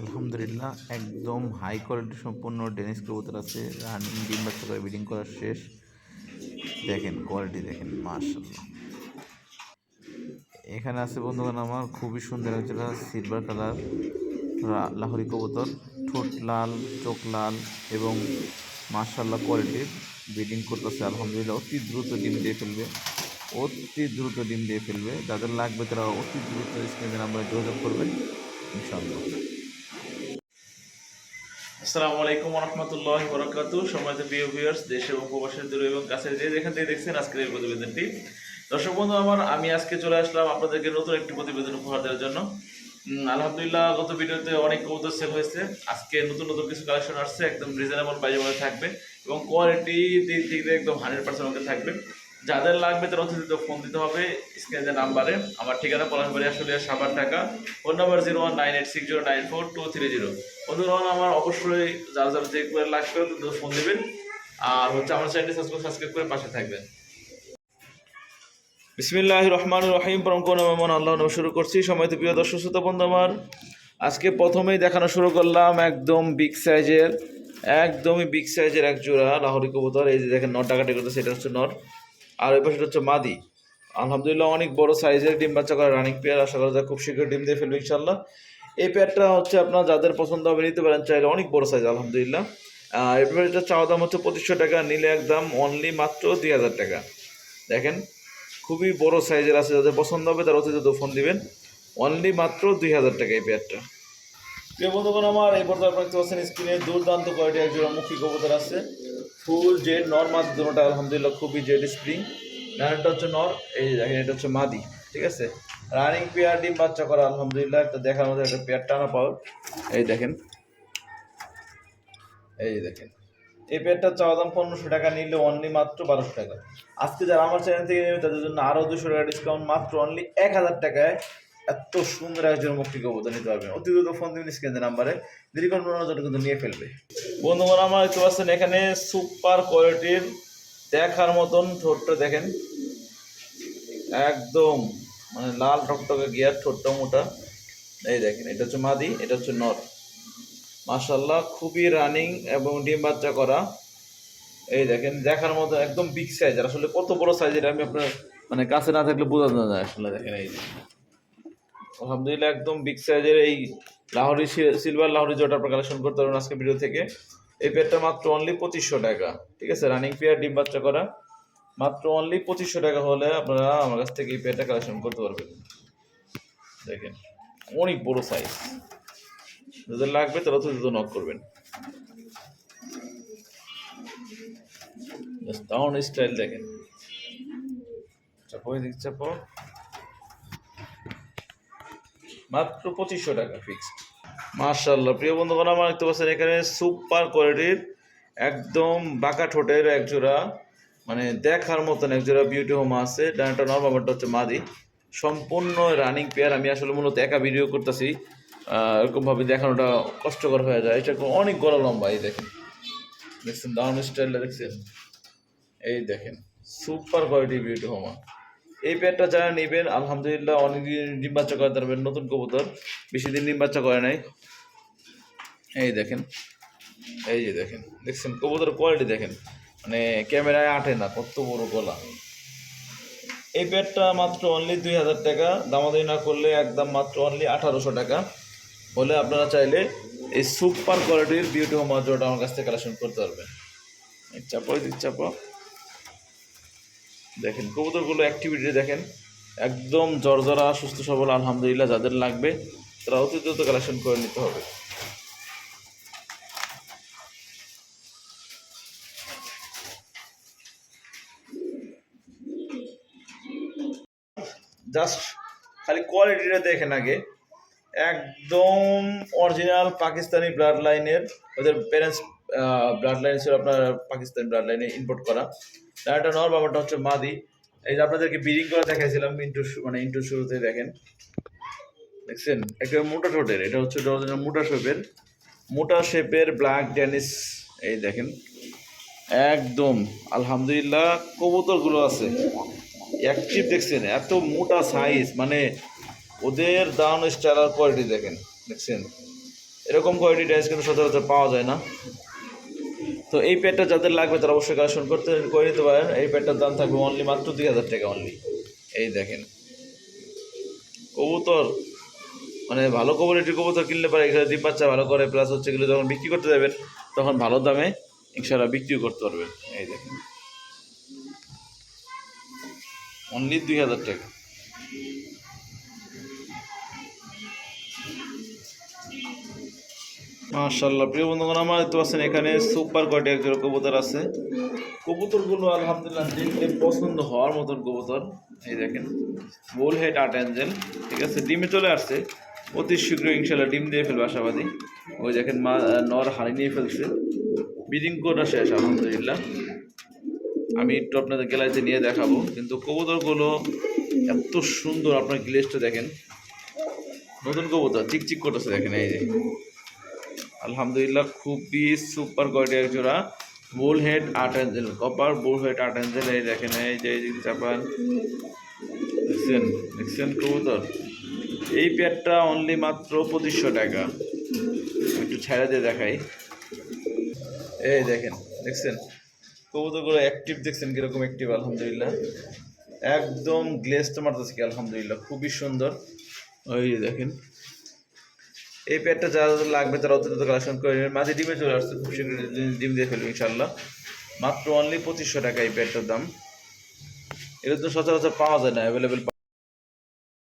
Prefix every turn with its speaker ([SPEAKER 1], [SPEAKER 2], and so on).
[SPEAKER 1] আলহামদুলিল্লাহ একদম high quality সম্পূর্ণ ডেনিস কবুতর আছে। রানিং ডিম বাচ্চা করে ব্রিডিং করা শেষ। দেখেন কোয়ালিটি দেখেন, মাশাআল্লাহ। এখানে আছে বন্ধুগণ আমার খুবই সুন্দর একটা সিলভার কালার লাহোরি কবুতর, ঠোঁট লাল, চোখ লাল এবং মাশাআল্লাহ কোয়ালিটির ব্রিডিং করতেছে। আলহামদুলিল্লাহ অতি দ্রুত ডিম দিয়ে ফেলবে, যাদের লাগবে তারা অতি দ্রুত স্ক্রিনে নাম্বারে যোগাযোগ করবেন ইনশাআল্লাহ।
[SPEAKER 2] আসসালামু আলাইকুম ওয়া রাহমাতুল্লাহি ওয়া বারাকাতুহু। সম্মানিত প্রিয় ভিউয়ার্স, দেশে এবং প্রবাসের দূরে এবং কাছে যে যেখান থেকে দেখছেন আজকের এই প্রতিবেদনটি। দর্শক বন্ধু আমার, আমি আজকে চলে আসলাম আপনাদেরকে নতুন একটি প্রতিবেদন উপহার দেওয়ার জন্য। আলহামদুলিল্লাহ গত ভিডিওতে অনেক কবুতর সেল হয়েছে। আজকে নতুন নতুন কিছু কালেকশন আসছে, একদম রিজনেবল প্রাইসে থাকবে এবং কোয়ালিটি দিক থেকে একদম 100% মধ্যে থাকবে। যাদের লাগবে তারা অতি দ্রুত ফোন দিতে হবে স্ক্রিনে নাম্বারে। আমার ঠিকানা পলাশবাড়ি আশুলিয়া সাভার ঢাকা। Phone number 0198609430। বন্ধুরা আমার অবশ্যই যারা যারা যে করে লাগবে দ্রুত ফোন দিবেন, আর হচ্ছে আমার চ্যানেলটি সাবস্ক্রাইব করে পাশে থাকবেন। বিসমিল্লাহির রহমানির রহিম। পরম করুণাময় আল্লাহর নামে শুরু করছি। সম্মানিত প্রিয় দর্শক শ্রোতা বন্ধু আমার, আজকে প্রথমেই দেখানো শুরু করলাম একদমই বিগ সাইজের এক জোড়া লাহোরি কবুতর। এই যে দেখেন নর ডাকাটি করতেছে, এটা হচ্ছে নর, আর ওই পাশে হচ্ছে মাদি। আলহামদুলিল্লাহ অনেক বড় সাইজের ডিম বাচ্চা করা রানিং পেয়ার। আশা করা যায় খুব শীঘ্রই ডিম দিয়ে ফেলবে ইনশাল্লাহ। এই পেয়ারটা হচ্ছে আপনার যাদের পছন্দ হবে নিতে পারেন চাইলে, অনেক বড় সাইজ আলহামদুলিল্লাহ। এই পেয়ারটা চাওয়া দাম হচ্ছে 2500 টাকা, নিলে একদম অনলি মাত্র 2000 টাকা। দেখেন খুবই বড় সাইজের আছে, যাদের পছন্দ হবে তারা অতি দ্রুত ফোন দিবেন। অনলি মাত্র 2000 টাকা এই পেয়ারটা। প্রিয় বন্ধুগণ আমার, এই পর্যায়ে আপনারা দেখতে পাচ্ছেন স্ক্রিনে দুর্দান্ত কোয়ালিটি এক জোড়া মুখী কবুতর আছে, ফুল জেড নর মাদি দুটোটা আলহামদুলিল্লাহ খুবই জেড স্প্রিং। ডানাটা হচ্ছে নর, এই যে দেখেন এটা হচ্ছে মাদি, ঠিক আছে। রানিং পেয়ার ডিম বাচ্চা করা আলহামদুলিল্লাহ, একটা দেখার মধ্যে একটা পেয়ার টানা পাওয়ার। এই দেখেন এই পেয়ারটা চাওয়া দাম 1500 টাকা, নিলে অনলি মাত্র 1200 টাকা। আজকে যারা আমার চ্যানেল থেকে নেবে তাদের জন্য আরও 200 টাকা ডিসকাউন্ট, মাত্র অনলি 1000 টাকায় এত সুন্দর একজন মুক্তি কবুতর নিতে পারবেন। অতি দ্রুত ফোন দিবেন স্ক্রিনে নাম্বারে, দেরি করবেন না, কিন্তু নিয়ে ফেলবে। বন্ধুগণ আমার দেখতে পাচ্ছেন এখানে সুপার কোয়ালিটির দেখার মতন ঠোঁটটা দেখেন, একদম মানে লাল টকটকে গিয়ার, ঠোঁটটা মোটা। এই দেখেন এটা হচ্ছে মাদি, এটা হচ্ছে নর। মাশাআল্লাহ খুবই রানিং এবং ডিম বাচ্চা করা। এই দেখেন দেখার মতো একদম বিগ সাইজের, আসলে কত বড় সাইজের আমি আপনার মানে কাছে না থাকলে বোঝা যায় আসলে। দেখেন এই আলহামদুলিল্লাহ একদম বিগ সাইজের এই লাহোরি সিলভার লাহোরি জোটা আপনার কালেকশন করতে পারবেন আজকে ভিডিও থেকে। এই পেয়ারটা মাত্র অনলি 2500 টাকা, ঠিক আছে। রানিং পেয়ার ডিম বাচ্চা করা, মাত্র অনলি 2500 টাকা হলে আপনারা আমার কাছ থেকে এই পেয়ারটা কালেকশন করতে পারবেন। দেখেন অনেক বড় সাইজ, যাদের লাগবে তারা তো দ্রুত নক করবেন। দারুণ স্টাইল দেখেন, চাপো এদিক চাপো, মাত্র 2500 টাকা ফিক্সড। মাশাআল্লাহ প্রিয় বন্ধুগণ আমার দেখতে পাচ্ছেন এখানে সুপার কোয়ালিটির একদম বাঁকা ঠোঁটের একজোড়া মানে দেখার মতন একজোড়া বিউটি হোমা আছে। ডানাটা নর্মালটা হচ্ছে মাদি, সম্পূর্ণ রানিং পেয়ার। আমি আসলে মূলত একা ভিডিও করতেছি, এরকমভাবে দেখানোটা কষ্টকর হয়ে যায়। এটা অনেক গলা লম্বা, এই দেখেন দেখছেন দারুণ স্টাইলটা দেখছেন। এই দেখেন সুপার কোয়ালিটি বিউটি হোমা। এই পেয়ারটা যারা নেবেন আলহামদুলিল্লাহ অনেকদিন ডিম বাচ্চা করতে পারবেন, নতুন কবুতর বেশি দিন ডিম বাচ্চা করে নাই। এই দেখেন এই যে দেখছেন কবুতরের কোয়ালিটি দেখেন, মানে ক্যামেরায় আঁটে না, কত বড় গলা। এই পেয়ারটা মাত্র অনলি 2000 টাকা, দামাদামি না করলে একদম মাত্র অনলি 1800 টাকা হলে আপনারা চাইলে এই সুপার কোয়ালিটির বিউটি হোম জোড়াটা আমার কাছ থেকে কালেকশন করতে পারবেন। চাপা চাপা দেখেন কবুতরগুলো অ্যাক্টিভিটি দেখেন, একদম জরজরা সুস্থ সবল আলহামদুলিল্লাহ। যাদের লাগবে তারা অতি দ্রুত কালেকশন করে নিতে হবে। জাস্ট খালি কোয়ালিটিটা দেখেন আগে, একদম অরিজিনাল পাকিস্তানি ব্লাড লাইনের, ওদের প্যারেন্টস ব্লাড লাইন ছিল আপনার পাকিস্তানি ব্লাড লাইনে ইম্পোর্ট করা। এটা নর, বাবাটা হচ্ছে মাদি। এই যে আপনাদেরকে ব্রিডিং করে দেখাইছিলাম ইন্টুর শুরুতে, দেখছেন একটা মোটা ঠোঁটের, এটা হচ্ছে অরিজিনাল মোটা শেপের ব্ল্যাক ড্যানিশ। এই দেখেন একদম আলহামদুলিল্লাহ কবুতরগুলো আছে অ্যাক্টিভ, দেখছেন এত মোটা সাইজ, মানে ওদের দারুণ স্টাইল আর কোয়ালিটি দেখেন, দেখছেন এরকম কোয়ালিটি ড্রেস কিন্তু সচরাচর পাওয়া যায় না। তো এই প্যাডটা যাদের লাগবে তারা অবশ্যই কালেকশন করে নিতে পারেন। এই প্যাডটার দাম থাকবে অনলি মাত্র 2000 টাকা অনলি। এই দেখেন কবুতর, মানে ভালো কোয়ালিটির কবুতর কিনলে পারে এখানে ডিম বাচ্চা ভালো করে, প্লাস হচ্ছে এগুলো যখন বিক্রি করতে যাবেন তখন ভালো দামে ইনশাআল্লাহ বিক্রি করতে পারবেন। এই দেখেন অনলি 2000 টাকা। মাশাআল্লাহ প্রিয় বন্ধুগণ, আমার দেখতে পাচ্ছেন এখানে সুপার কোয়ালিটি একজোড়া কবুতর আছে। কবুতরগুলো আলহামদুলিল্লাহ দেখলে পছন্দ হওয়ার মতন কবুতর। এই দেখেন বুল হেড আর্ট অ্যাঞ্জেল, ঠিক আছে, ডিমে চলে আসছে, অতি শীঘ্রই ইনশাল্লাহ ডিম দিয়ে ফেলবে আশাবাদী। ওই দেখেন নর হানি নিয়ে ফেলছে, ব্রিডিং করা শেষ আলহামদুলিল্লাহ। আমি একটু আপনাদের গ্যালারিতে নিয়ে দেখাবো, কিন্তু কবুতরগুলো এত সুন্দর, আপনার গ্লেজটা দেখেন, নতুন কবুতর চিকচিক করতেছে দেখেন। এই যে আলহামদুলিল্লাহ খুবই সুপার কোয়ালিটি এক জোড়া বুল হেড আর্ট অ্যাঞ্জেল, কপার বুল হেড আর্ট অ্যাঞ্জেল। এই দেখেন এই যে চাপান দেখছেন দেখছেন কবুতর। এই প্যাডটা অনলি মাত্র 2500 টাকা। একটু ছেড়ে দিয়ে দেখাই, এই দেখেন দেখছেন কবুতরগুলো অ্যাক্টিভ, দেখছেন কিরকম অ্যাক্টিভ আলহামদুলিল্লাহ, একদম গ্লেজটা মারতেছে কি আলহামদুলিল্লাহ, খুবই সুন্দর। ওই দেখেন এই প্যাডটা যারা লাগবে তারা অত্যন্ত কালেকশন করে নেবেন। মাঝে ডিমে চলে আসছে, খুব শীঘ্রই ডিম দিয়ে ফেলবে ইনশাল্লাহ। মাত্র অনলি 2500 টাকা এই প্যাডটার দাম। এটা তো সচরাচর পাওয়া যায় না, অ্যাভেলেবেল